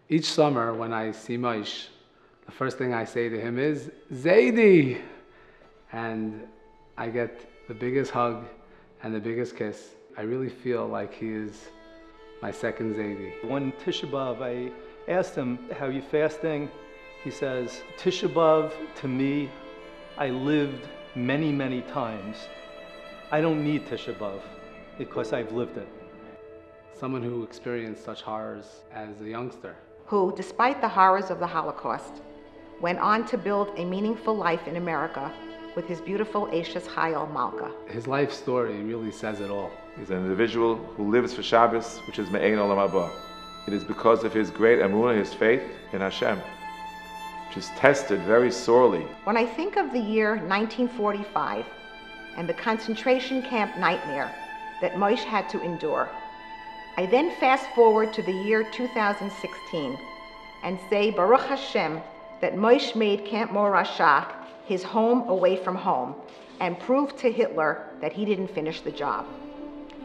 Each summer when I see Moish, the first thing I say to him is, Zaidi! And I get the biggest hug and the biggest kiss. I really feel like he is my second Zaidi. One Tisha B'Av, I asked him, how you fasting? He says, Tisha B'Av, to me, I lived many, many times. I don't need Tisha B'Av because I've lived it. Someone who experienced such horrors as a youngster. Who, despite the horrors of the Holocaust, went on to build a meaningful life in America with his beautiful Ashes Chayil Malka. His life story really says it all. He's an individual who lives for Shabbos, which is Me'ein Olam Haba. It is because of his great emunah, his faith in Hashem, which is tested very sorely. When I think of the year 1945 and the concentration camp nightmare that Moish had to endure, I then fast forward to the year 2016 and say, Baruch Hashem, that Moish made Camp Morasha his home away from home and proved to Hitler that he didn't finish the job.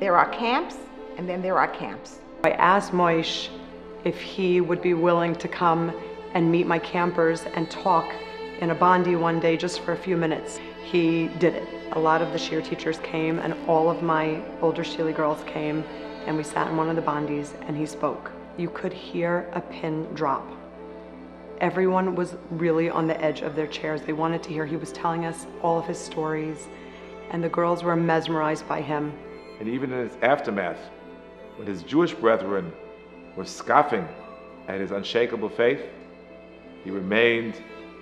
There are camps, and then there are camps. I asked Moish if he would be willing to come and meet my campers and talk in a bondi one day just for a few minutes. He did it. A lot of the Shir teachers came and all of my older Shili girls came, and we sat in one of the bondis and he spoke. You could hear a pin drop. Everyone was really on the edge of their chairs. They wanted to hear. He was telling us all of his stories, and the girls were mesmerized by him. And even in its aftermath, when his Jewish brethren were scoffing at his unshakable faith, he remained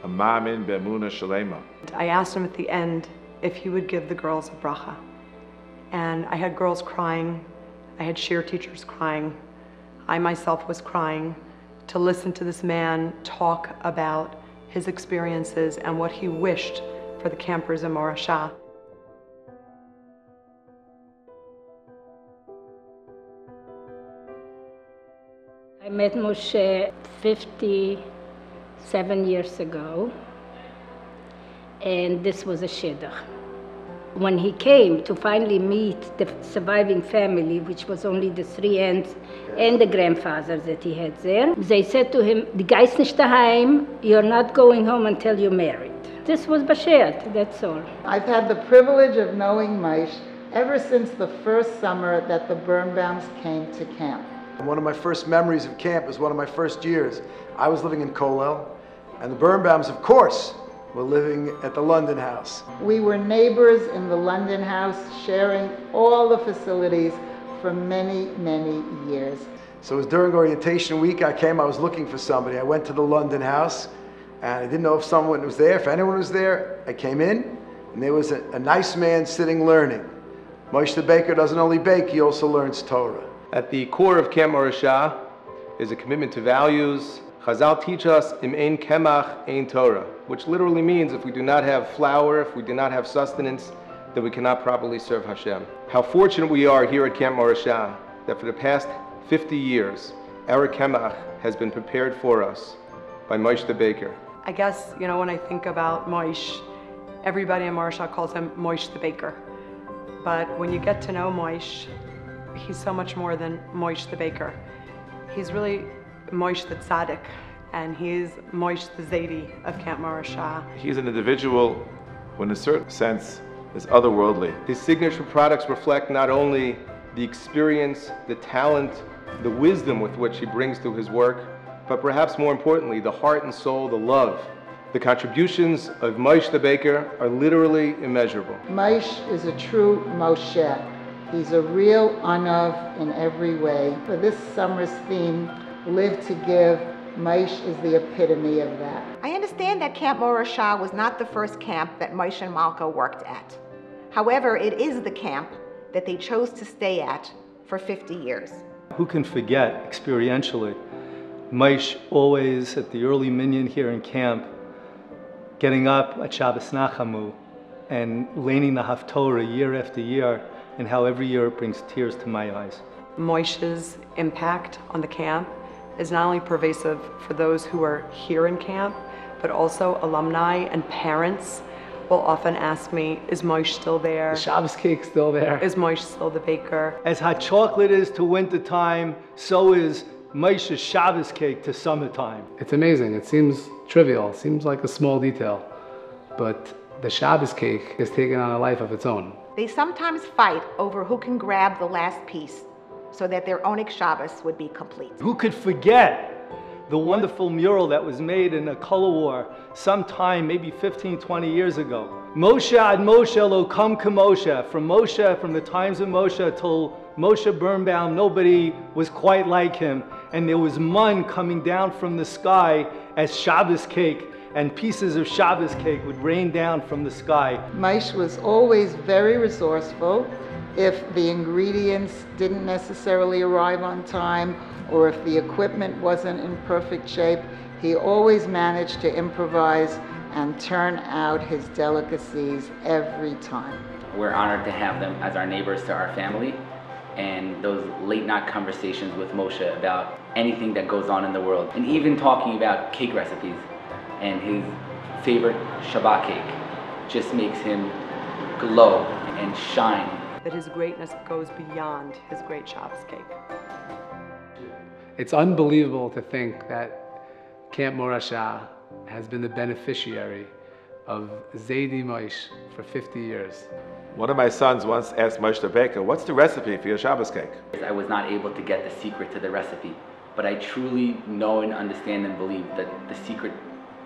a ma'amin be'emunah shalema. I asked him at the end if he would give the girls a bracha. And I had girls crying. I had Shir teachers crying. I myself was crying to listen to this man talk about his experiences and what he wished for the campers in Morasha. I met Moshe 57 years ago, and this was a shidduch. When he came to finally meet the surviving family, which was only the three aunts and the grandfathers that he had there, they said to him, "Die Geist nicht daheim, you're not going home until you're married." This was Bashet, that's all. I've had the privilege of knowing Moish ever since the first summer that the Birnbaums came to camp. One of my first memories of camp was one of my first years. I was living in Kollel, and the Birnbaums, of course, were living at the London house. We were neighbors in the London house, sharing all the facilities for many, many years. So it was during orientation week. I was looking for somebody. I went to the London house, and I didn't know if someone was there, if anyone was there. I came in, and there was a nice man sitting learning. Moish the baker doesn't only bake, he also learns Torah. At the core of Camp Morasha is a commitment to values. Chazal teach us, im ein kemach, ein Torah, which literally means if we do not have flour, if we do not have sustenance, then we cannot properly serve Hashem. How fortunate we are here at Camp Morasha that for the past 50 years, our kemach has been prepared for us by Moish the baker. I guess, when I think about Moish, everybody in Morasha calls him Moish the baker. But when you get to know Moish, he's so much more than Moish the baker. He's really Moish the tzaddik, and he's Moish the Zaidi of Camp Morasha. He's an individual who in a certain sense is otherworldly. His signature products reflect not only the experience, the talent, the wisdom with which he brings to his work, but perhaps more importantly, the heart and soul, the love. The contributions of Moish the baker are literally immeasurable. Moish is a true Moshe. He's a real Anav in every way. For this summer's theme, Live to Give, Moish is the epitome of that. I understand that Camp Morasha was not the first camp that Moish and Malka worked at. However, it is the camp that they chose to stay at for 50 years. Who can forget, experientially, Moish always at the early minyan here in camp, getting up at Shabbos Nachamu and learning the Haftorah year after year, and how every year it brings tears to my eyes. Moish's impact on the camp is not only pervasive for those who are here in camp, but also alumni and parents will often ask me, is Moish still there? The Shabbos cake still there. Is Moish still the baker? As hot chocolate is to wintertime, so is Moish's Shabbos cake to summertime. It's amazing. It seems trivial, seems like a small detail, but the Shabbos cake is taking on a life of its own. They sometimes fight over who can grab the last piece so that their Onik Shabbos would be complete. Who could forget the wonderful mural that was made in a color war sometime, maybe 15, 20 years ago? Moshe ad Moshe lo kam Moshe. From the times of Moshe till Moshe Birnbaum, nobody was quite like him. And there was mun coming down from the sky as Shabbos cake, and pieces of Shabbos cake would rain down from the sky. Moish was always very resourceful. If the ingredients didn't necessarily arrive on time, or if the equipment wasn't in perfect shape, he always managed to improvise and turn out his delicacies every time. We're honored to have them as our neighbors to our family, and those late night conversations with Moshe about anything that goes on in the world, and even talking about cake recipes and his favorite Shabbat cake just makes him glow and shine. That his greatness goes beyond his great Shabbos cake. It's unbelievable to think that Camp Morasha has been the beneficiary of Zaidi Moish for 50 years. One of my sons once asked Moish the baker, "What's the recipe for your Shabbos cake?" I was not able to get the secret to the recipe, but I truly know and understand and believe that the secret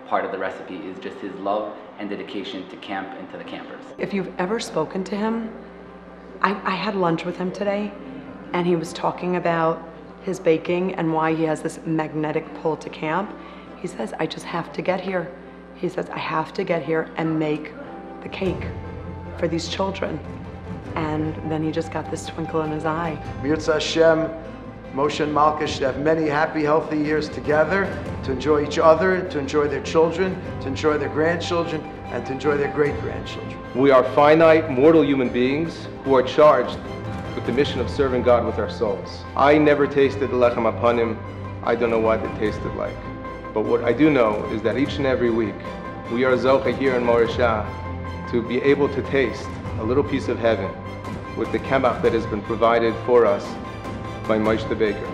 part of the recipe is just his love and dedication to camp and to the campers. If you've ever spoken to him, I had lunch with him today, and he was talking about his baking and why he has this magnetic pull to camp. He says, I just have to get here. He says, I have to get here and make the cake for these children. And then he just got this twinkle in his eye. Mirza Hashem, Moshe and Malka should have many happy, healthy years together to enjoy each other, to enjoy their children, to enjoy their grandchildren, and to enjoy their great-grandchildren. We are finite, mortal human beings who are charged with the mission of serving God with our souls. I never tasted the lechem apanim. I don't know what it tasted like. But what I do know is that each and every week, we are zoche here in Morasha to be able to taste a little piece of heaven with the kemach that has been provided for us by Moish the baker.